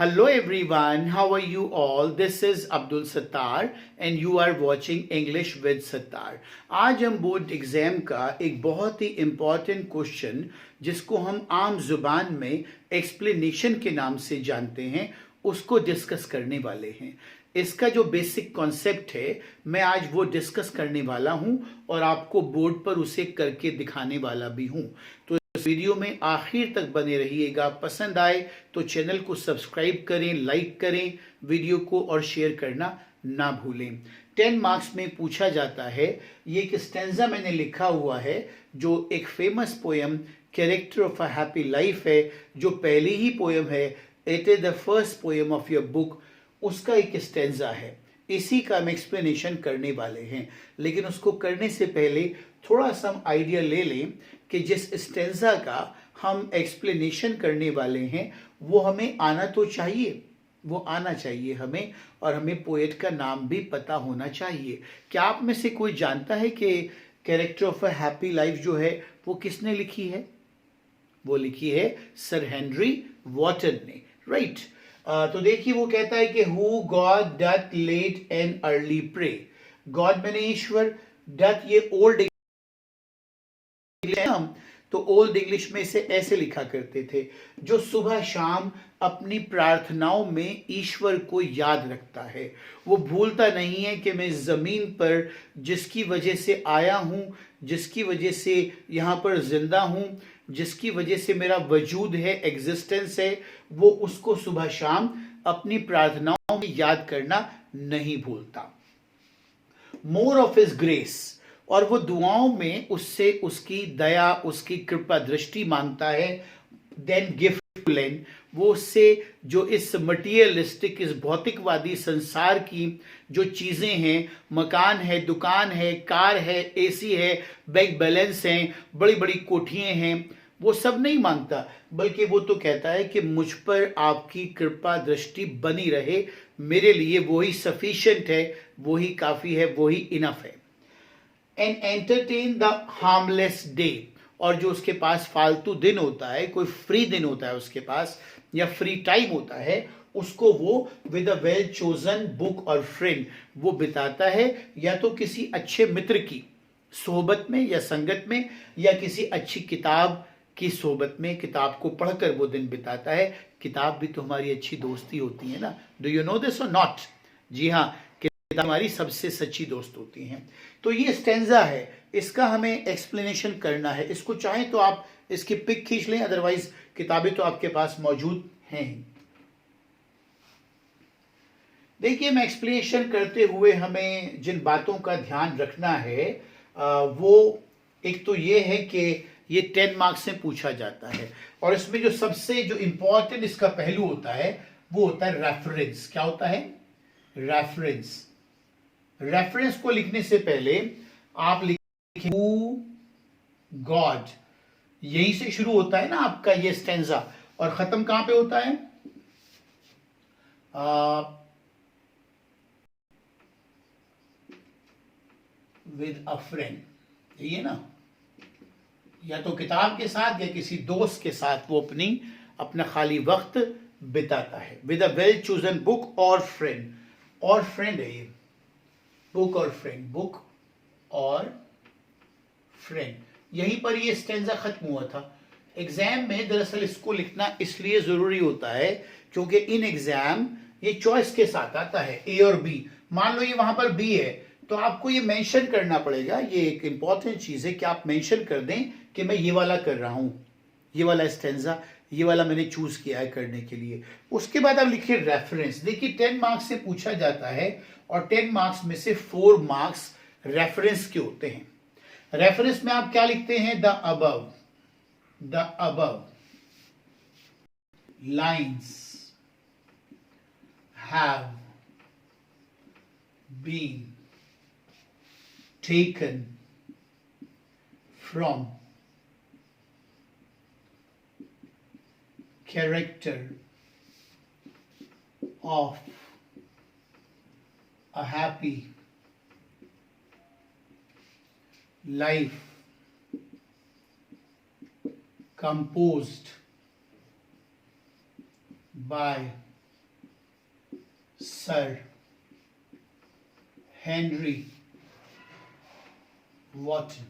Hello everyone, how are you all? This is Abdul Sattar and you are watching English with Sattar. आज हम board exam का एक बहुत ही important question जिसको हम आम जुबान में एक्सप्लेनेशन के नाम से जानते हैं उसको डिस्कस करने वाले हैं। इसका जो बेसिक कॉन्सेप्ट है मैं आज वो डिस्कस करने वाला हूं और आपको बोर्ड पर उसे करके दिखाने वाला भी हूं। तो इस वीडियो में आखिर तक बने रहिएगा। पसंद आए तो चैनल को सब्सक्राइब करें, लाइक करें वीडियो को और शेयर करना ना भूलें। 10 मार्क्स में पूछा जाता है, ये एक स्टेंजा मैंने लिखा हुआ है जो एक famous poem character of a happy life है, जो पहली ही पोएम है, it is the first poem of your book, उसका एक स्टेंजा है। इसी का हम एक्सप्लेनेशन करने वाले हैं, लेकिन उसको करने से पहले थोड़ा सा हम आइडिया ले लें कि जिस स्टेंजा का हम एक्सप्लेनेशन करने वाले हैं वो हमें आना तो चाहिए, वो आना चाहिए हमें, और हमें पोएट का नाम भी पता होना चाहिए। क्या आप में से कोई जानता है कि character of a happy life जो है वो किसने लिखी है? वो लिखी है सर हेनरी वॉटन ने, राइट। तो देखिए वो कहता है कि who God doth late and early pray. God मैंने ईश्वर, डथ ये ओल्ड हम तो ओल्ड इंग्लिश में इसे ऐसे लिखा करते थे, जो सुबह शाम अपनी प्रार्थनाओं में ईश्वर को याद रखता है। वो भूलता नहीं है कि मैं इस जमीन पर जिसकी वजह से आया हूं, जिसकी वजह से यहां पर जिंदा हूं, जिसकी वजह से मेरा वजूद है, एग्जिस्टेंस है, वो उसको सुबह शाम अपनी प्रार्थनाओं में याद करना नहीं भूलता। मोर ऑफ हिज ग्रेस, और वो दुआओं में उससे उसकी दया, उसकी कृपा दृष्टि मांगता है। देन गिफ्ट लेन, वो उससे जो इस मटीरियलिस्टिक, इस भौतिकवादी संसार की जो चीजें हैं, मकान है, दुकान है, कार है, एसी है, बैंक बैलेंस हैं, बड़ी बड़ी कोठियां हैं, वो सब नहीं मांगता, बल्कि वो तो कहता है कि मुझ पर आपकी कृपा दृष्टि बनी रहे, मेरे लिए वही सफिशिएंट है, वही काफी है, वही इनफ है। And entertain the harmless day, और जो उसके पास फालतू दिन होता है, कोई फ्री दिन होता है उसके पास या फ्री टाइम होता है, उसको वो with a well chosen book और फ्रेंड वो बिताता है, या तो किसी अच्छे मित्र की सोहबत में या संगत में, या किसी अच्छी किताब की सोहबत में, किताब को पढ़कर वो दिन बिताता है। किताब भी तो हमारी अच्छी दोस्ती होती है ना, डू यू नो दिस और नॉट? जी हाँ, हमारी सबसे सच्ची दोस्त होती हैं। तो ये स्टेंजा है, इसका हमें एक्सप्लेनेशन करना है। इसको चाहें तो आप इसकी पिक खींच लें, अदरवाइज किताबें तो आपके पास मौजूद हैं ही। देखिए मैं एक्सप्लेनेशन करते हुए हमें जिन बातों का ध्यान रखना है वो एक तो ये है कि ये 10 मार्क्स से पूछा जाता है, और इसमें जो सबसे जो इंपॉर्टेंट इसका पहलू होता है वो होता है रेफरेंस। क्या होता है? रेफरेंस। रेफरेंस को लिखने से पहले आप लिखें हु गॉड, यहीं से शुरू होता है ना आपका ये स्टेंजा, और खत्म कहां पे होता है? विद अ फ्रेंड, यही है ना, या तो किताब के साथ या किसी दोस्त के साथ वो अपना खाली वक्त बिताता है। With a well chosen book और फ्रेंड, और फ्रेंड है ये, बुक और फ्रेंड, बुक और फ्रेंड, यहीं पर ये स्टेंजा खत्म हुआ था। एग्जाम में दरअसल इसको लिखना इसलिए जरूरी होता है क्योंकि इन एग्जाम ये चॉइस के साथ आता है, ए और बी। मान लो ये वहां पर बी है तो आपको ये मेंशन करना पड़ेगा, ये एक इंपॉर्टेंट चीज है कि आप मेंशन कर दें कि मैं ये वाला कर रहा हूं, ये वाला स्टेंजा, ये वाला मैंने चूज किया है करने के लिए। उसके बाद आप लिखिए रेफरेंस। देखिए 10 मार्क्स से पूछा जाता है और 10 मार्क्स में से 4 मार्क्स रेफरेंस के होते हैं। रेफरेंस में आप क्या लिखते हैं? The above lines have been taken from character of a happy life composed by sir Henry Wotton.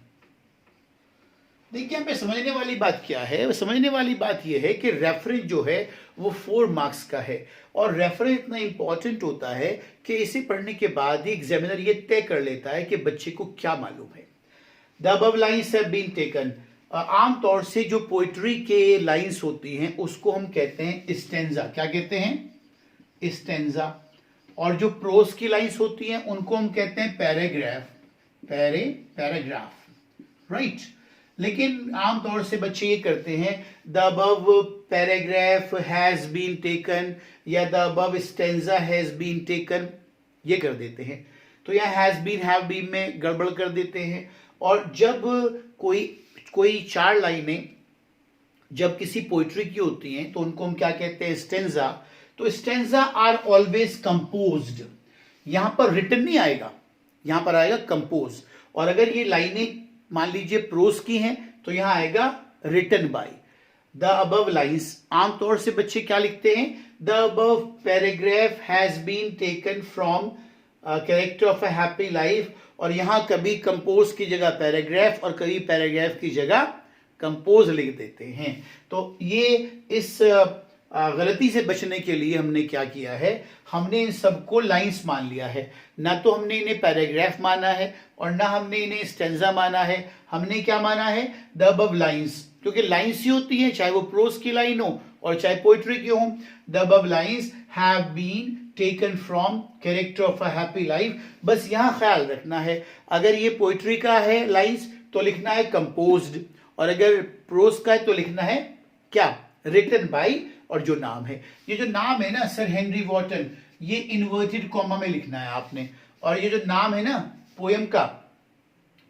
देखिए यहाँ पे समझने वाली बात क्या है, समझने वाली बात यह है कि रेफरेंस जो है वो 4 मार्क्स का है, और रेफरेंस इतना इंपॉर्टेंट होता है कि इसे पढ़ने के बाद ही एग्जामिनर ये तय कर लेता है कि बच्चे को क्या मालूम है। The above lines have been taken. आमतौर से जो पोइट्री के लाइंस होती हैं उसको हम कहते हैं स्टेंजा। क्या कहते हैं? स्टेंजा। और जो प्रोस की लाइंस होती हैं उनको हम कहते हैं पैराग्राफ। Paragraph, right. लेकिन आमतौर से बच्चे ये करते हैं the above paragraph has been taken या the above stanza has been taken, ये कर देते हैं। तो यहाँ हैज बीन हैव बीन में गड़बड़ कर देते हैं। और जब कोई 4 लाइनें जब किसी पोइट्री की होती हैं तो उनको हम क्या कहते हैं? स्टेंजा। तो स्टेंजा आर ऑलवेज कंपोज्ड। यहां पर रिटन नहीं आएगा, यहां पर आएगा कंपोज। और अगर ये लाइनें मान लीजिए प्रोस की हैं तो यहां आएगा written by. The above lines, आमतौर से बच्चे क्या लिखते हैं? The above paragraph has been taken from character of a happy life. और यहां कभी कंपोज की जगह पैराग्राफ और कभी पैराग्राफ की जगह कंपोज लिख देते हैं। तो ये इस गलती से बचने के लिए हमने क्या किया है, हमने इन सबको लाइंस मान लिया है। ना तो हमने इन्हें पैराग्राफ माना है और ना हमने इन्हें स्टेंजा माना है। हमने क्या माना है? द अबव लाइंस, क्योंकि लाइंस ही होती है, चाहे वो प्रोस की लाइन हो और चाहे पोइट्री की हो। The above lines have been taken from character of a happy life. बस यहां ख्याल रखना है, अगर ये पोइट्री का है लाइंस तो लिखना है कंपोज्ड, और अगर प्रोस का है तो लिखना है क्या? Written by. और जो नाम है, ये जो नाम है ना सर हेनरी वॉटन, ये इन्वर्टेड कॉमा में लिखना है आपने। और ये जो नाम है ना पोयम का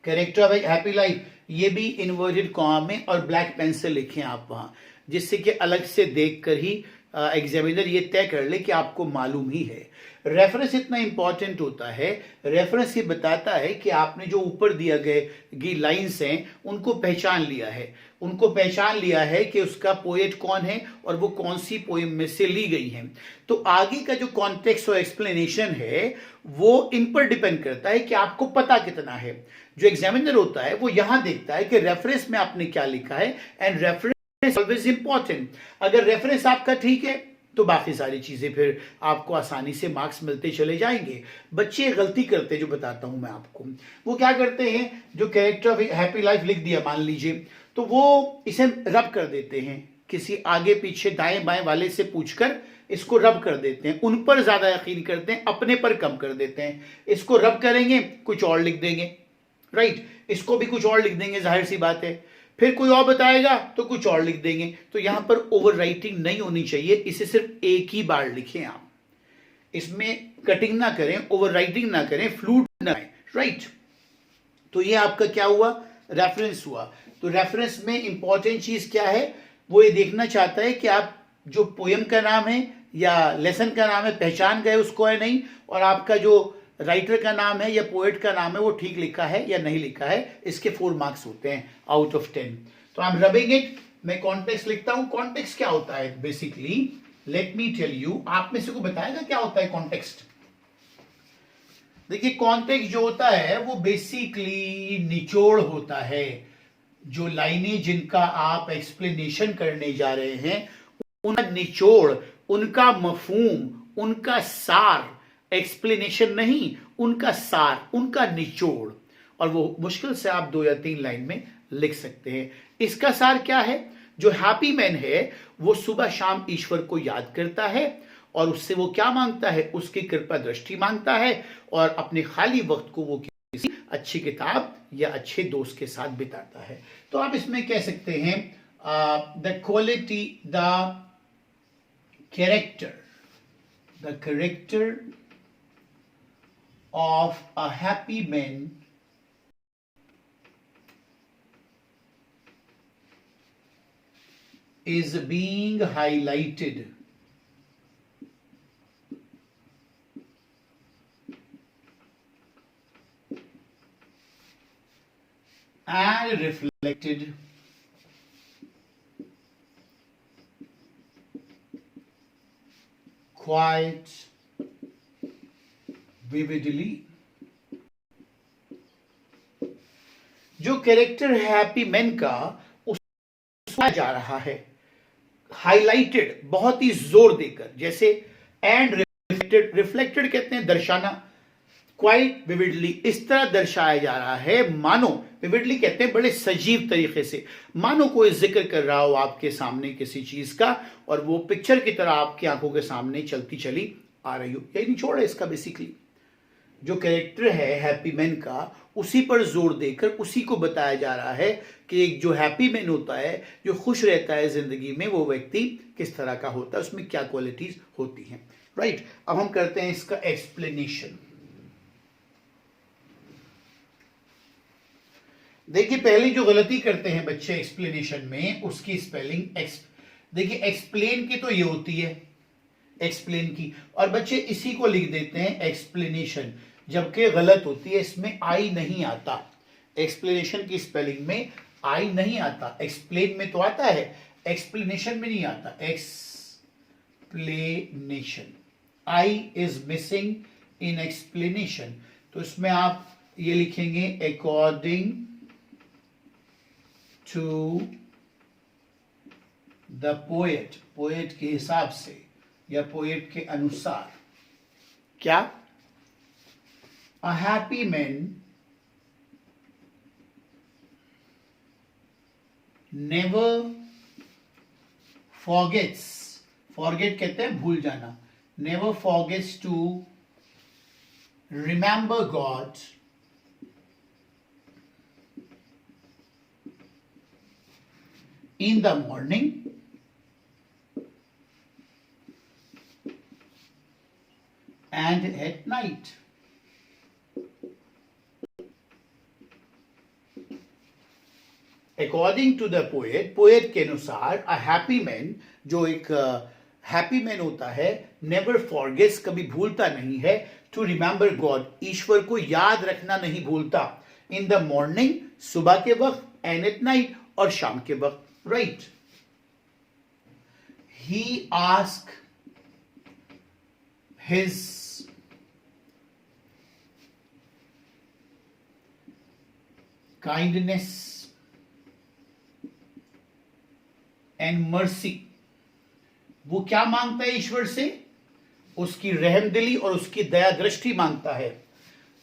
कैरेक्टर ऑफ हैप्पी लाइफ, ये भी इन्वर्टेड कॉमा में और ब्लैक पेन से लिखें आप वहां, जिससे कि अलग से देखकर ही एग्जामिनर ये तय कर ले कि आपको मालूम ही है। रेफरेंस इतना इंपॉर्टेंट होता है, रेफरेंस ये बताता है कि आपने जो ऊपर दिया गए लाइंस हैं उनको पहचान लिया है, उनको पहचान लिया है कि उसका पोएट कौन है और वो कौन सी पोएम में से ली गई है। तो आगे का जो कॉन्टेक्स्ट और एक्सप्लेनेशन है वो इन पर डिपेंड करता है कि आपको पता कितना है। जो एग्जामिनर होता है वो यहां देखता है कि रेफरेंस में आपने क्या लिखा है, एंड रेफरेंस ऑलवेज इंपॉर्टेंट। अगर रेफरेंस आपका ठीक है तो बाकी सारी चीजें फिर आपको आसानी से मार्क्स मिलते चले जाएंगे। बच्चे गलती करते जो बताता हूं मैं आपको, वो क्या करते हैं, जो कैरेक्टर ऑफ हैप्पी लाइफ लिख दिया मान लीजिए, तो वो इसे रब कर देते हैं, किसी आगे पीछे दाएं बाएं वाले से पूछकर इसको रब कर देते हैं, उन पर ज्यादा यकीन करते हैं, अपने पर कम कर देते हैं। इसको रब करेंगे कुछ और लिख देंगे, राइट, इसको भी कुछ और लिख देंगे, जाहिर सी बात है। फिर कोई और बताएगा तो कुछ और लिख देंगे। तो यहां पर ओवर राइटिंग नहीं होनी चाहिए, इसे सिर्फ एक ही बार लिखें आप, इसमें कटिंग ना करें, ओवर राइटिंग ना करें, फ्लूट ना करें, राइट। तो ये आपका क्या हुआ? रेफरेंस हुआ। तो रेफरेंस में इंपॉर्टेंट चीज क्या है, वो ये देखना चाहता है कि आप जो पोयम का नाम है या लेसन का नाम है पहचान गए उसको है नहीं, और आपका जो राइटर का नाम है या पोएट का नाम है वो ठीक लिखा है या नहीं लिखा है। इसके 4 मार्क्स होते हैं आउट ऑफ 10। तो आई एम रबिंग इट, मैं कॉन्टेक्स्ट लिखता हूं। कॉन्टेक्स्ट क्या होता है basically, let me tell you. आप में से को बताएगा क्या होता है कॉन्टेक्स्ट? देखिए कॉन्टेक्स्ट जो होता है वो बेसिकली निचोड़ होता है। जो लाइनें जिनका आप एक्सप्लेनेशन करने जा रहे हैं उनका निचोड़, उनका मफहूम, उनका सार, एक्सप्लेनेशन नहीं, उनका सार, उनका निचोड़। और वो मुश्किल से आप 2 या 3 लाइन में लिख सकते हैं। इसका सार क्या है? जो हैप्पी मैन है वो सुबह शाम ईश्वर को याद करता है और उससे वो क्या मांगता है? उसकी कृपा दृष्टि मांगता है, और अपने खाली वक्त को वो किसी अच्छी किताब या अच्छे दोस्त के साथ बिताता है। तो आप इसमें कह सकते हैं the quality, the character of a happy man is being highlighted and reflected quite vividly. जो कैरेक्टर है हैप्पी मैन का उसका जा रहा है हाईलाइटेड, बहुत ही जोर देकर, जैसे एंड रिफ्लेक्टेड, रिफ्लेक्टेड कहते हैं दर्शाना, क्वाइट विविडली, इस तरह दर्शाया जा रहा है मानो, विविडली कहते हैं बड़े सजीव तरीके से, मानो कोई जिक्र कर रहा हो आपके सामने किसी चीज का और वो पिक्चर की तरह आपकी आंखों के सामने चलती चली आ रही हो। यही निचोड़ है इसका बेसिकली। जो कैरेक्टर है हैप्पी मैन का उसी पर जोर देकर उसी को बताया जा रहा है कि एक जो हैप्पी मैन होता है, जो खुश रहता है जिंदगी में, वो व्यक्ति किस तरह का होता है, उसमें क्या क्वालिटीज होती हैं। राइट, अब हम करते हैं इसका एक्सप्लेनेशन। देखिए पहली जो गलती करते हैं बच्चे एक्सप्लेनेशन में, उसकी स्पेलिंग देखिए एक्सप्लेन की तो ये होती है एक्सप्लेन की, और बच्चे इसी को लिख देते हैं एक्सप्लेनेशन, जबकि गलत होती है, इसमें आई नहीं आता। एक्सप्लेनेशन की स्पेलिंग में आई नहीं आता, एक्सप्लेन में तो आता है, एक्सप्लेनेशन में नहीं आता। Explanation, I is missing in explanation, तो इसमें आप ये लिखेंगे according to the poet, poet के हिसाब से या पोएट के अनुसार। क्या? A happy man never forgets, forget कहते हैं भूल जाना, never forgets to remember God in the morning and at night. According to the poet, poet के अनुसार a happy man, जो एक हैप्पी मैन होता है, नेवर फॉरगेट्स, कभी भूलता नहीं है, टू रिमेंबर गॉड, ईश्वर को याद रखना नहीं भूलता, इन द मॉर्निंग, सुबह के वक्त, एंड एट नाइट, और शाम के वक्त। Right. He asked his kindness and mercy. वो क्या मांगता है ईश्वर से? उसकी रहमदिली और उसकी दया दृष्टि मांगता है।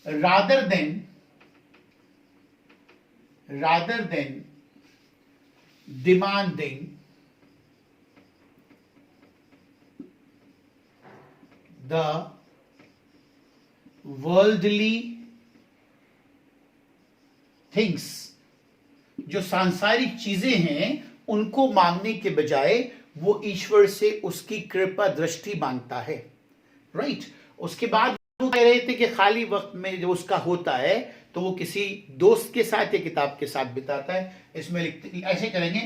rather than demanding the worldly things, जो सांसारिक चीजें हैं उनको मांगने के बजाय वो ईश्वर से उसकी कृपा दृष्टि मांगता है। राइट, उसके बाद वो कह रहे थे कि खाली वक्त में जो उसका होता है तो वो किसी दोस्त के साथ या किताब के साथ बिताता है। इसमें लिखते ऐसे करेंगे,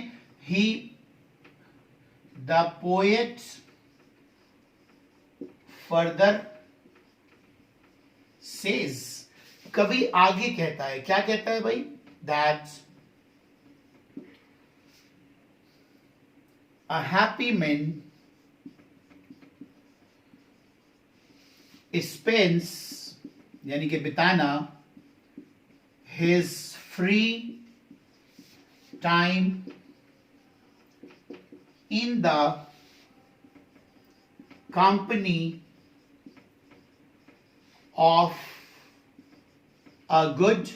ही द पोएट फर्दर सेज, कवि आगे कहता है, क्या कहता है भाई? That a happy man spends, यानी कि बिताना, his free time in the company of a good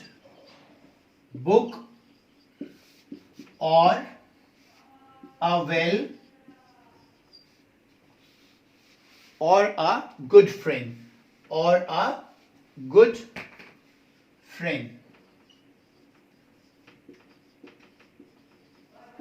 book or a good friend,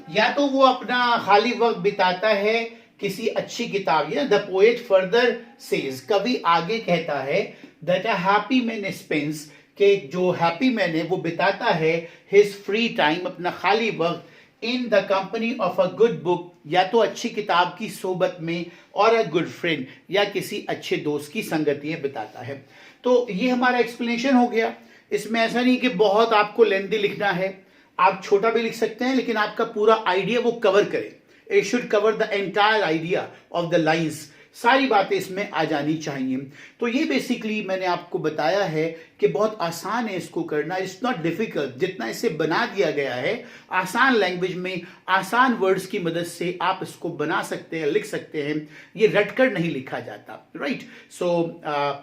या तो वो अपना खाली वक्त बिताता है किसी अच्छी किताब, या द पोएट फर्दर सेज, कवि आगे कहता है, that a happy man spends, कि जो हैप्पी मैन है वो बिताता है हिज फ्री टाइम, अपना खाली वक्त, in the company of a good book, या तो अच्छी किताब की सोबत में, और अ गुड फ्रेंड, या किसी अच्छे दोस्त की संगतियां बिताता है। तो ये हमारा एक्सप्लेनेशन हो गया। इसमें ऐसा नहीं कि बहुत आपको लेंथी लिखना है, आप छोटा भी लिख सकते हैं, लेकिन आपका पूरा आइडिया वो कवर करे। It should cover the entire idea of the lines, सारी बातें इसमें आ जानी चाहिए। तो ये बेसिकली मैंने आपको बताया है कि बहुत आसान है इसको करना, इट्स नॉट डिफिकल्ट। जितना इसे बना दिया गया है आसान लैंग्वेज में, आसान वर्ड्स की मदद से आप इसको बना सकते हैं, लिख सकते हैं। ये रटकर नहीं लिखा जाता, राइट। सो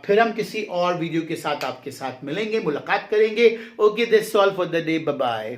फिर हम किसी और वीडियो के साथ आपके साथ मिलेंगे, मुलाकात करेंगे। Okay, that's all for the day, bye bye.